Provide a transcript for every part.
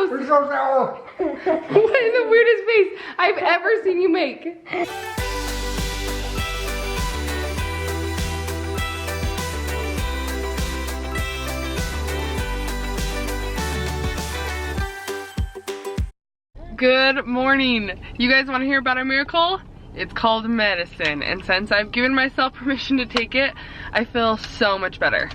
gross. What in the weirdest face I've ever seen you make? Good morning. You guys want to hear about a miracle? It's called medicine, and since I've given myself permission to take it, I feel so much better.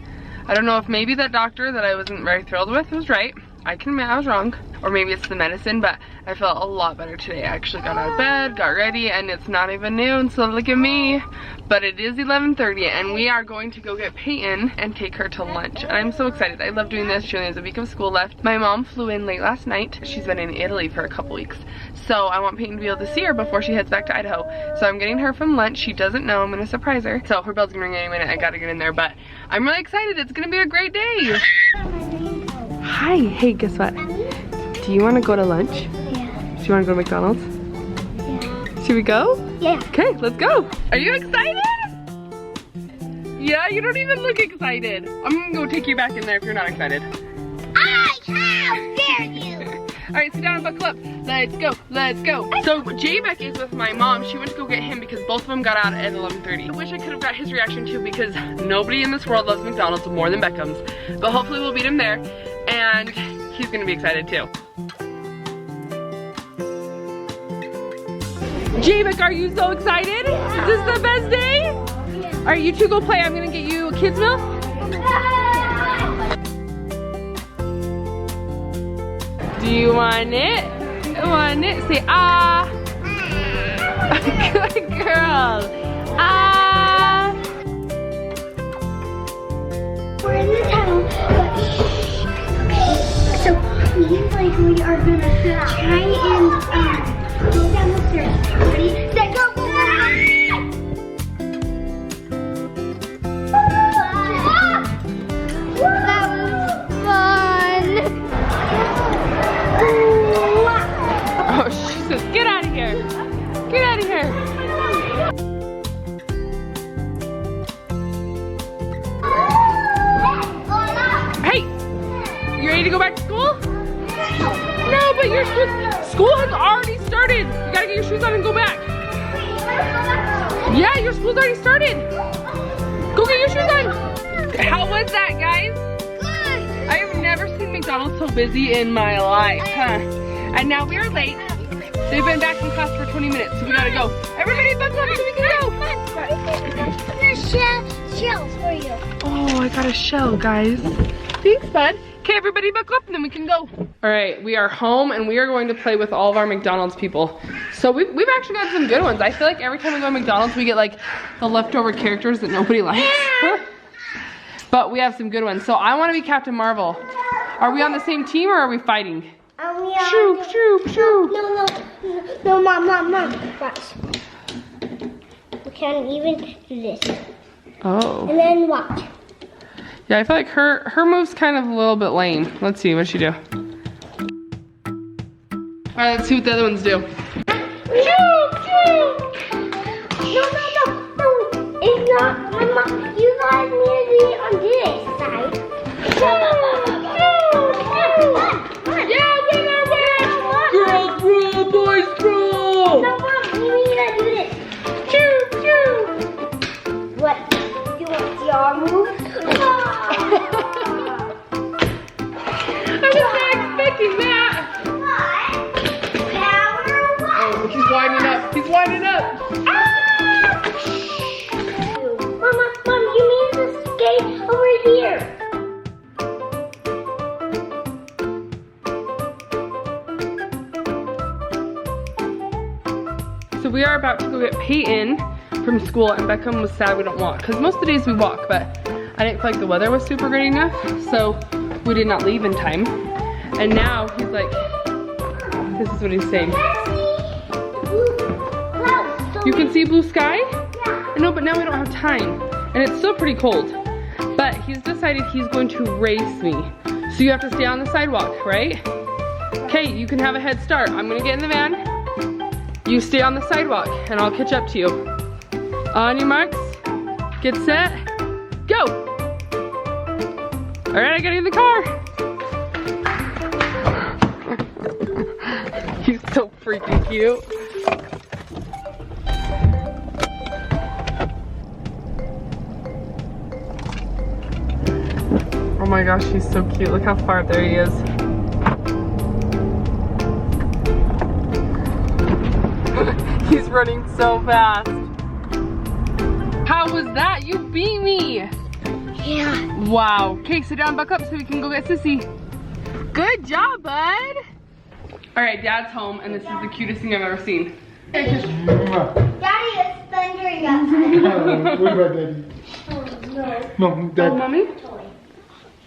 I don't know if maybe that doctor that I wasn't very thrilled with was right. I can admit I was wrong. Or maybe it's the medicine, but I felt a lot better today. I actually got out of bed, got ready, and it's not even noon, so look at me. But it is 11:30, and we are going to go get Peyton and take her to lunch. And I'm so excited. I love doing this. She only has a week of school left. My mom flew in late last night. She's been in Italy for a couple weeks. So I want Peyton to be able to see her before she heads back to Idaho. So I'm getting her from lunch. She doesn't know. I'm gonna surprise her. So her bell's gonna ring any minute. I gotta get in there, but I'm really excited. It's gonna be a great day. Hi. Hey, guess what? Do you want to go to lunch? Yeah. Do you want to go to McDonald's? Yeah. Should we go? Yeah. Okay, let's go. Are you excited? Yeah, you don't even look excited. I'm gonna go take you back in there if you're not excited. How dare you! All right, sit down and buckle up. Let's go, let's go. So J-Beck is with my mom. She went to go get him because both of them got out at 11:30. I wish I could have got his reaction too because nobody in this world loves McDonald's more than Beckham's. But hopefully we'll beat him there and he's gonna be excited too. J-Beck, are you so excited? Yeah. Is this the best day? Yeah. All right, you two go play. I'm gonna get you a kids meal. Do you want it? Want it? Say ah. Good girl. Ah. We're in the tunnel, but shh. Okay. So we are gonna try and go down the stairs. Ready? Set, go, go, That was fun. Oh, she says, get out of here. Get out of here. Hey, you ready to go back to school? No, but your school has already started. You gotta get your shoes on and go back. Yeah, your school's already started. Go get your shoes on. How was that, guys? Good. I have never seen McDonald's so busy in my life, huh? And now we are late. They've been back in class for 20 minutes, so we gotta go. Everybody buckle up so we can go. There's shells for you. Oh, I got a shell, guys. Thanks, bud. Okay, everybody buckle up and then we can go. All right, we are home and we are going to play with all of our McDonald's people. So we've actually got some good ones. I feel like every time we go to McDonald's, we get like the leftover characters that nobody likes. But we have some good ones. So I want to be Captain Marvel. Are we on the same team or are we fighting? Shoop, shoop, shoop. No, Mom. Watch. We can't even do this. Oh. And then watch. Yeah, I feel like her move's kind of a little bit lame. Let's see, what'd she do? All right, let's see what the other ones do. Shoop, shoop. No. It's not, Mama. You guys need to be on this side. Yeah, winner! Girls rule, boys rule! No, Mom, you need to do this. Shoop! What? You want your move? I was not expecting that! Oh, he's winding up. He's winding up. Ah! Mom, you need to skate over here. So we are about to go get Peyton from school, and Beckham was sad we don't walk because most of the days we walk, but I didn't feel like the weather was super great enough, so we did not leave in time. And now he's like, this is what he's saying. You can see blue sky? I know, but now we don't have time. And it's still pretty cold. But he's decided he's going to race me. So you have to stay on the sidewalk, right? Okay, you can have a head start. I'm gonna get in the van. You stay on the sidewalk and I'll catch up to you. On your marks, get set, go. All right, I gotta get in the car. freaking cute. Oh my gosh, he's so cute. Look how far there he is. He's running so fast. How was that? You beat me. Yeah. Wow. Okay, sit down, buck up so we can go get Sissy. Good job, bud. All right, Dad's home, and this is the cutest thing I've ever seen. Daddy is thundering outside. What about Daddy? No, Dad. Oh, Mommy?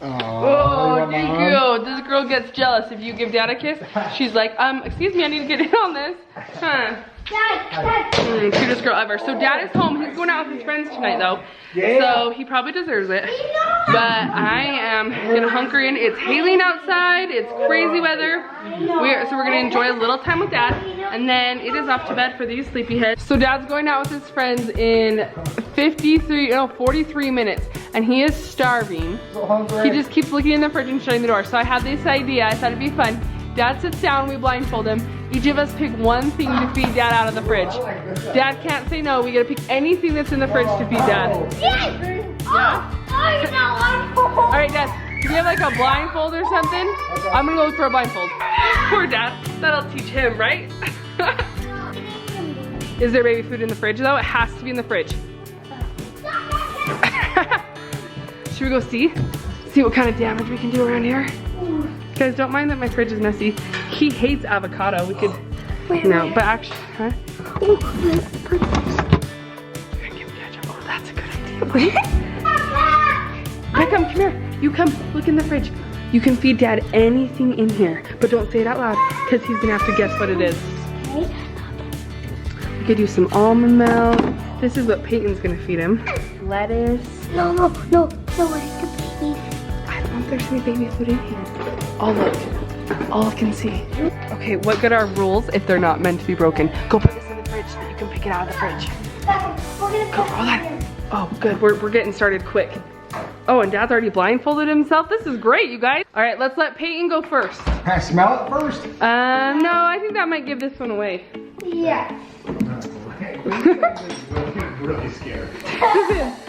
Oh, thank Mom. you. This girl gets jealous if you give Dad a kiss. She's like, excuse me, I need to get in on this. Huh. Dad. Cutest girl ever. So Dad is home. He's going out with his friends tonight, though. Yeah. So he probably deserves it. But I am gonna hunker in. It's hailing outside. It's crazy weather. So we're gonna enjoy a little time with Dad, and then it is off to bed for these sleepyheads. So Dad's going out with his friends in 43 minutes, and he is starving. So hungry. He just keeps looking in the fridge and shutting the door. So I had this idea. I thought it'd be fun. Dad sits down, we blindfold him. Each of us pick one thing to feed Dad out of the fridge. Dad can't say no. We gotta pick anything that's in the fridge to feed Dad. Yes. Yeah? All right, Dad. Do you have like a blindfold or something? I'm gonna go look for a blindfold. Poor Dad. That'll teach him, right? Is there baby food in the fridge though? It has to be in the fridge. Should we go see? See what kind of damage we can do around here? Guys, don't mind that my fridge is messy. He hates avocado. We could, no, but actually, huh? Oh, let's put this. You're gonna give ketchup. Oh, that's a good idea. Hey, come here. You come, look in the fridge. You can feed Dad anything in here, but don't say it out loud, because he's gonna have to guess what it is. We could use some almond milk. This is what Peyton's gonna feed him. Lettuce. No, what is the baby? I don't know if there's any baby food in here. Oh, look. All I can see. Okay, what good are rules if they're not meant to be broken? Go put this in the fridge so that you can pick it out of the fridge. We're gonna Go, hold on. Oh, good. We're getting started quick. Oh, and Dad's already blindfolded himself. This is great, you guys. All right, let's let Peyton go first. Can I smell it first? No, I think that might give this one away. Yes. Really scared.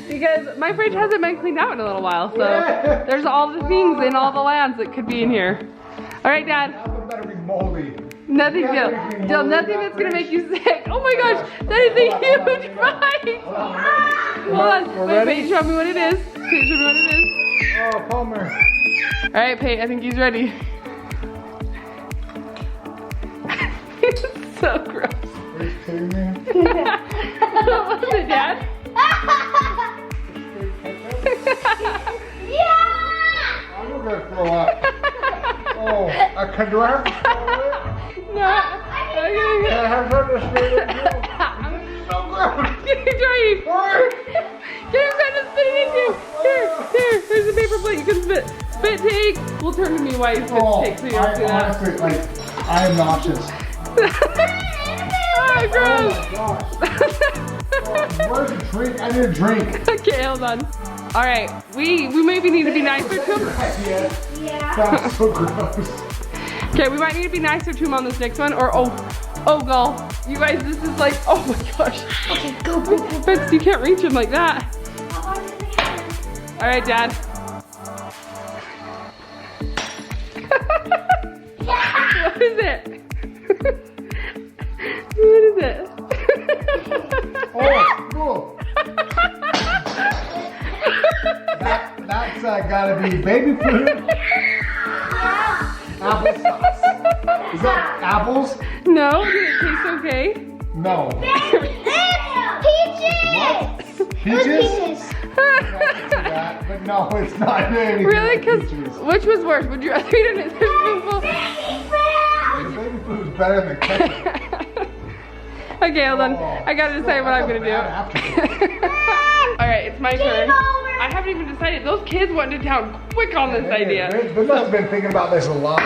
Because my fridge hasn't been cleaned out in a little while, so there's all the things in all the lands that could be in here. All right, Dad. Nothing better be moldy. Nothing, Jill, nothing that's gonna make you sick. Oh my gosh, that is a huge bite. Hold on, wait, Peyton, show me what it is. Peyton, show me what it is. Oh, Palmer. All right, Peyton, I think he's ready. It's so gross. Are you kidding me? What was it, Dad? Yeah! I'm gonna throw up. Oh, do I have to swallow it? No. Can I have something to spit it into? So gross. Get him trying to spit it into. Here's a paper plate you can spit. Spit take. We'll turn to me while you spit take so you don't see that. Honestly, like, I am nauseous. Oh, gross. Oh my gosh. Where's the drink? I need a drink. Okay, hold on. All right, we maybe need to be nicer to him. Yeah. That's so gross. Okay, we might need to be nicer to him on this next one, or oh god, you guys, this is like, oh my gosh. Okay, go. Vince, you can't reach him like that. All right, Dad. What is it? What is it? Oh, cool. That's gotta be baby food. Applesauce. Is that apples? No, did it taste okay? No. Peaches! Peaches? But no, it's not anything Really? like Because peaches. which was worse? Would you rather eat an spoonful? The baby food is better than ketchup. Okay, hold on. I gotta decide what I'm gonna do. All right, it's my turn. I haven't even decided. Those kids went to town quick on this idea. They must have been thinking about this a lot.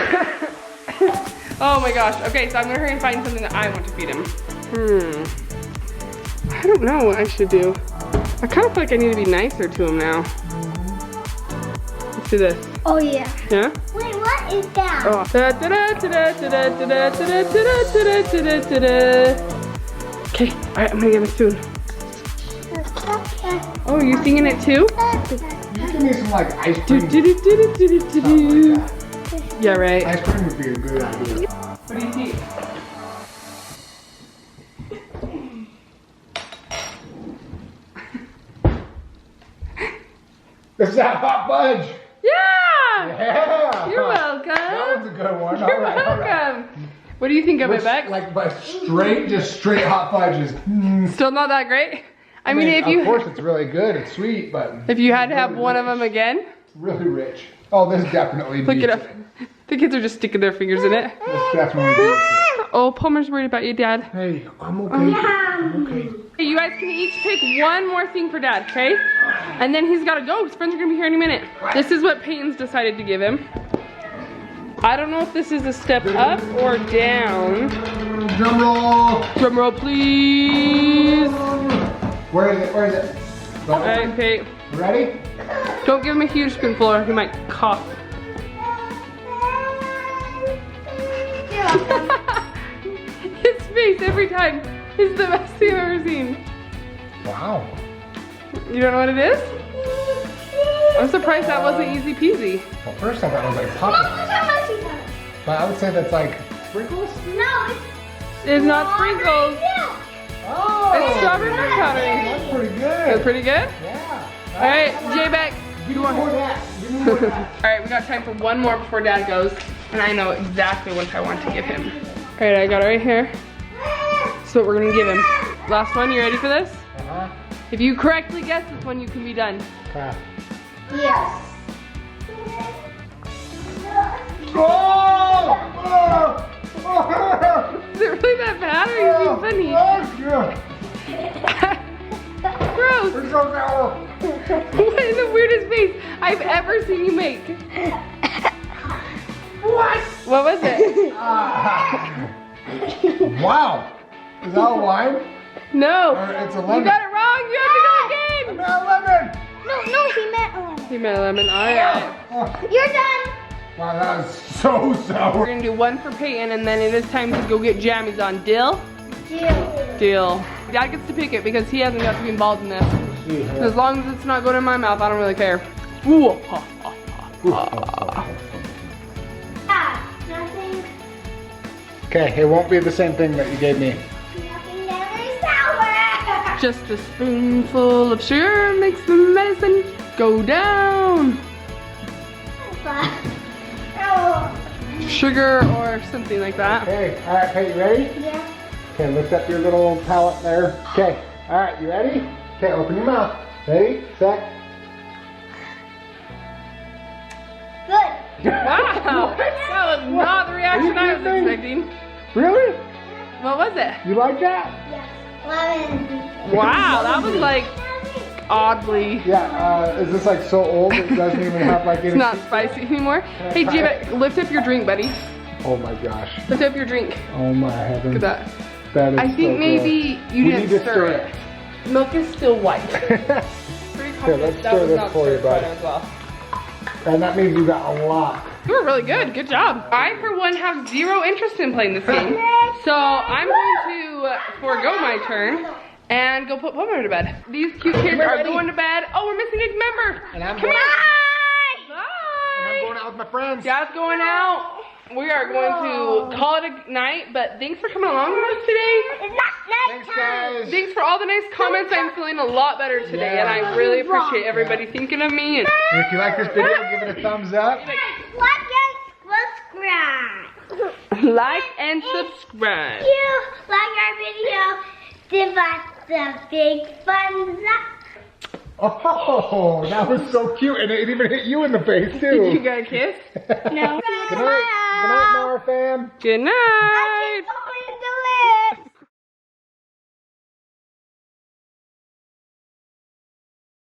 Oh my gosh. Okay, so I'm gonna hurry and find something that I want to feed him. I don't know what I should do. I kind of feel like I need to be nicer to him now. Let's do this. Oh yeah. Yeah? Wait, what Shut it down. Oh. Okay, alright, I'm gonna give him a spoon. Oh, are you singing it too? You give me some like ice cream. Yeah, right. Ice cream would be a good idea. What do you think? Is that hot fudge? Yeah! Yeah! You're welcome. That was a good one. You're All right, all right. welcome. What do you think of it, Beck? Like, but just straight hot fudge is. Still not that great? I mean, if you of course, it's really good. It's sweet, but if you had to have really one of rich. them again, Really rich. Oh, this definitely. look beats it up. The kids are just sticking their fingers in it. This definitely beats it. Oh, Palmer's worried about you, Dad. Hey, I'm okay. I'm okay. Hey, you guys can each pick one more thing for Dad, okay? And then he's gotta go. His friends are gonna be here any minute. This is what Peyton's decided to give him. I don't know if this is a step up or down. Drum roll. Drum roll, please. Where is it? Where is it? All right, Peyton. Ready? Don't give him a huge spoonful or he might cough. His face every time is the best thing I've ever seen. Wow. You don't know what it is? I'm surprised that wasn't easy peasy. Well, first I thought it was like popcorn, but I would say that's like sprinkles. No, It's not sprinkles. Oh, It's strawberry milk powder. that's pretty That's good. pretty good? Yeah. All right, J-Beck. Give me more of that. Give me more of that. All right, we got time for one more before Dad goes. And I know exactly what I want to give him. All right, I got it right here. So what we're gonna give him. Last one, you ready for this? Uh-huh. If you correctly guess this one, you can be done. Okay. yes. Oh! Oh! Is it really that bad or are you being funny? Gross. It's so sour. What is the weirdest face I've ever seen you make? What was it? Wow. Is that a lime? No. Or it's a You lemon? got it wrong. You have to go again. A lemon. No, he meant 11. You meant a lemon. All right. Oh, You're done. wow, that was so We're sour. gonna do one for Peyton, and then it is time to go get jammies on. Deal? Jill. Deal. Dad gets to pick it because he hasn't got to be involved in this. As long as it's not going in my mouth, I don't really care. Ooh. Nothing. Okay, it won't be the same thing that you gave me. Nothing that is sour. Just a spoonful of sugar makes the medicine go down. Oh. Sugar or something like that. Okay, all right, Pete, you ready? Yeah. Okay, lift up your little palate there. Okay, all right, you ready? Okay, open your mouth. Ready, set. Good. Wow, that was not the reaction I was expecting. Really? What was it? You like that? Yes. Lemon. Wow, that was like oddly. Yeah, is this like so old it doesn't even have like any... It's not spicy anymore. Hey, J-Beck, lift up your drink, buddy. Oh my gosh. Lift up your drink. Oh my heavens. Look at that. That is I think so maybe you We didn't need to stir stir it. Milk is still white. Pretty Here, confident let's that stir was this not for you, stirred fried bud. as well. And that means you got a lot. You were really good. Good job. I, for one, have zero interest in playing this game. So I'm going to forego my turn and go put Palmer to bed. These cute kids are going to bed. Oh, we're missing a member. And I'm Come going, here. and I'm Bye. going out with my friends. Dad's going out. We are going to call it a night, but thanks for coming along with us today. It's not Thanks, nighttime. guys. Thanks for all the nice comments. I'm feeling a lot better today, and I really appreciate everybody thinking of me. And And if you like this video, give it a thumbs up. Like and subscribe. like and subscribe. If you like our video, give us the big thumbs up. Oh, that was so cute. And it even hit you in the face, Did you too. get a kiss? No. Good night, Mower fam. Good night.